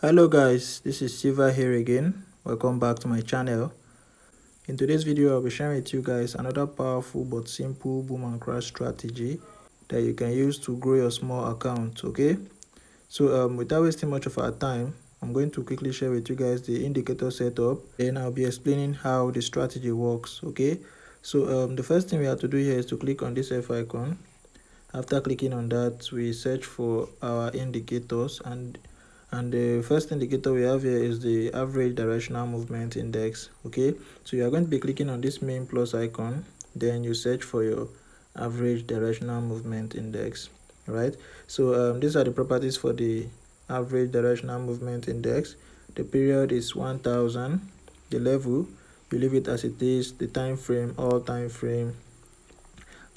Hello guys, this is Siva here again. Welcome back to my channel. In today's video, I'll be sharing with you guys another powerful but simple boom and crash strategy that you can use to grow your small account. Okay, so without wasting much of our time, I'm going to quickly share with you guys the indicator setup. Then I'll be explaining how the strategy works. Okay, so the first thing we have to do here is to click on this F icon. After clicking on that, we search for our indicators, and the first indicator we have here is the average directional movement index. Okay, so you are going to be clicking on this main plus icon, then you search for your average directional movement index. Right, so these are the properties for the average directional movement index. The period is 1000. The level, you leave it as it is. The time frame, all time frame.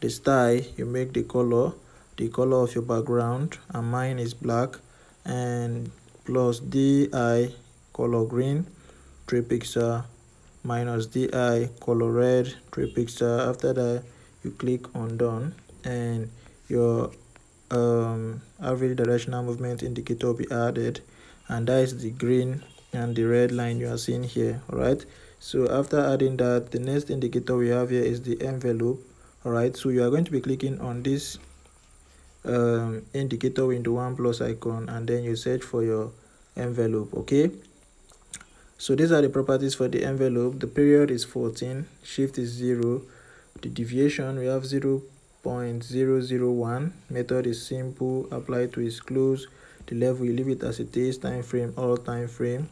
The style, you make the color of your background, and mine is black, and plus di color green 3 pixel minus di color red 3 pixel. After that, you click on done, and your average directional movement indicator will be added, and that is the green and the red line you are seeing here. All right, so after adding that, the next indicator we have here is the envelope. All right, so you are going to be clicking on this indicator window, one plus icon, and then you search for your envelope. Okay, so these are the properties for the envelope. The period is 14, shift is 0, the deviation we have 0.001, method is simple, apply to is close, the level you leave it as it is, time frame all time frame.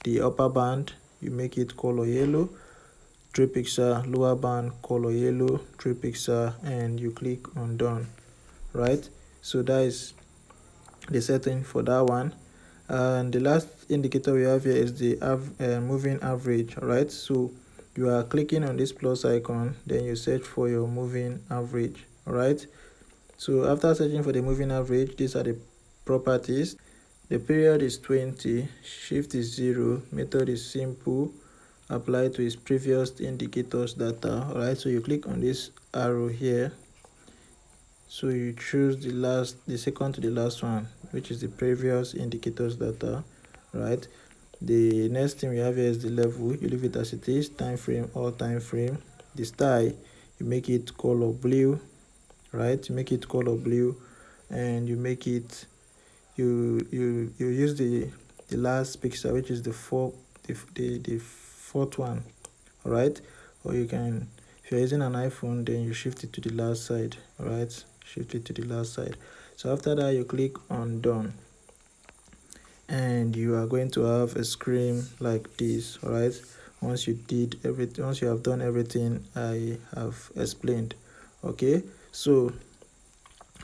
The upper band, you make it color yellow 3 pixel, lower band color yellow 3 pixel, and you click on done. Right, so that is the setting for that one. And the last indicator we have here is the moving average. Right, so you are clicking on this plus icon, then you search for your moving average. All right, so after searching for the moving average, these are the properties. The period is 20, shift is 0, method is simple, apply to its previous indicators data. All right, so you click on this arrow here, so you choose the second to the last one, which is the previous indicators data. Right, the next thing we have here is the level, you leave it as it is, time frame all time frame. The style, you make it color blue. Right, you make it color blue, and you make it you use the last pixel, which is the fourth one. All right, or you can, if you're using an iPhone, then you shift it to the last side. All right, shift it to the last side. So after that, you click on done, and you are going to have a screen like this. All right, once you have done everything I have explained. Okay, so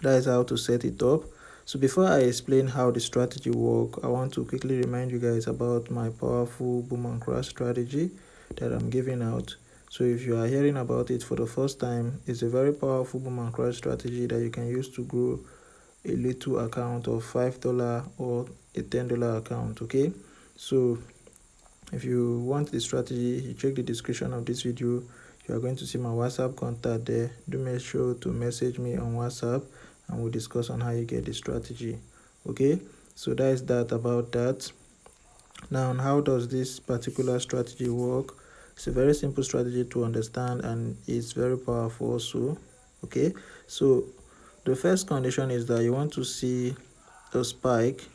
that is how to set it up. So before I explain how the strategy work, I want to quickly remind you guys about my powerful boom and crash strategy that I'm giving out. So if you are hearing about it for the first time, it's a very powerful boom and crash strategy that you can use to grow a little account of $5 or a $10 account. Okay, so if you want the strategy, you check the description of this video. You are going to see my WhatsApp contact there. Do make sure to message me on WhatsApp, and we'll discuss on how you get the strategy. Okay, so that is that about that. Now, how does this particular strategy work? It's a very simple strategy to understand, and it's very powerful also. Okay, so the first condition is that you want to see the spike.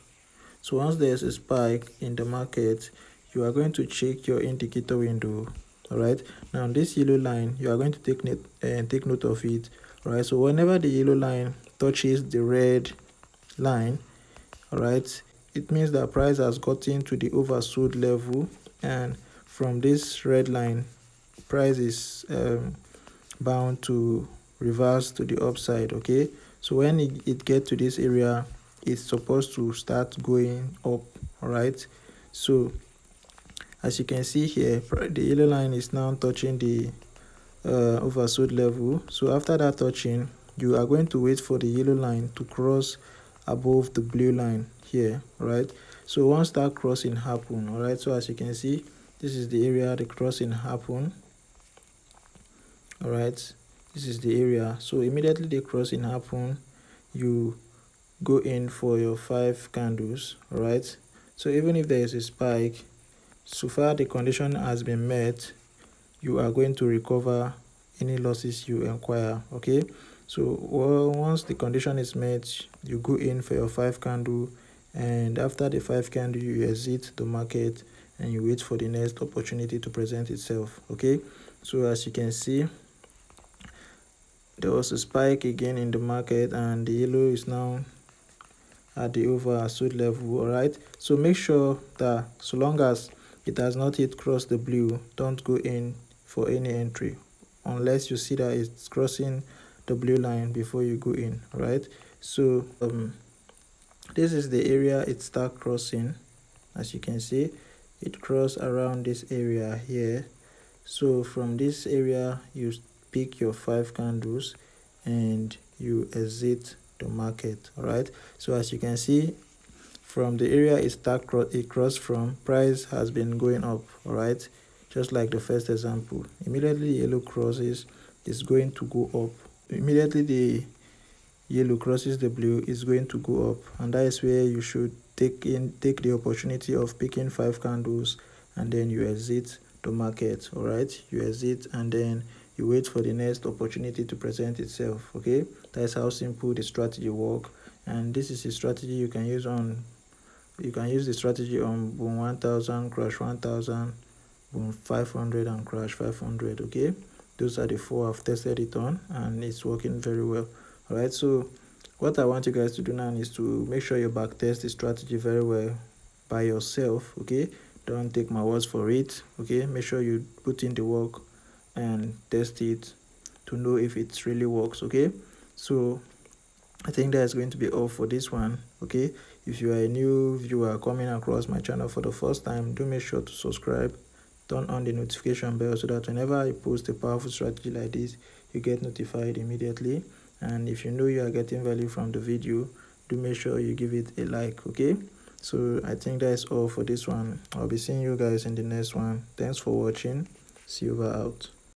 So once there's a spike in the market, you are going to check your indicator window. All right, now this yellow line, you are going to take note of it. All right, so whenever the yellow line touches the red line, all right, it means that price has gotten to the oversold level, and from this red line, price is bound to reverse to the upside. Okay, so when it gets to this area, it's supposed to start going up. All right, so as you can see here, the yellow line is now touching the oversold level. So after that touching, you are going to wait for the yellow line to cross above the blue line here. Right, so once that crossing happen, all right, so as you can see, this is the area the crossing happen. All right, this is the area. So immediately the crossing happen, you go in for your 5 candles. All right, So even if there is a spike, so far the condition has been met, you are going to recover any losses you acquire. Okay, so once the condition is met, you go in for your 5 candle, and after the 5 candle you exit the market and you wait for the next opportunity to present itself. Okay, so as you can see, there was a spike again in the market and the yellow is now at the oversold level. All right, so make sure that so long as it has not yet crossed the blue, don't go in for any entry unless you see that it's crossing the blue line before you go in. All right, so this is the area it start crossing. As you can see, it crossed around this area here. So from this area you pick your 5 candles and you exit the market. All right, so as you can see, from the area it crossed from, price has been going up. All right, just like the first example, immediately yellow crosses, is going to go up. Immediately the yellow crosses the blue, is going to go up, and that is where you should take the opportunity of picking 5 candles and then you exit the market. All right, you exit and then you wait for the next opportunity to present itself. Okay, that's how simple the strategy work, and this is a strategy you can use the strategy on boom 1000, crash 1000, boom 500 and crash 500. Okay, those are the 4 I've tested it on and it's working very well. All right, so what I want you guys to do now is to make sure you backtest the strategy very well by yourself. Okay, don't take my words for it. Okay, make sure you put in the work and test it to know if it really works. Okay, so I think that's going to be all for this one. Okay, if you are a new viewer coming across my channel for the first time, do make sure to subscribe, turn on the notification bell so that whenever I post a powerful strategy like this, you get notified immediately. And if you know you are getting value from the video, do make sure you give it a like. Okay, so I think that's all for this one. I'll be seeing you guys in the next one. Thanks for watching. Silver out.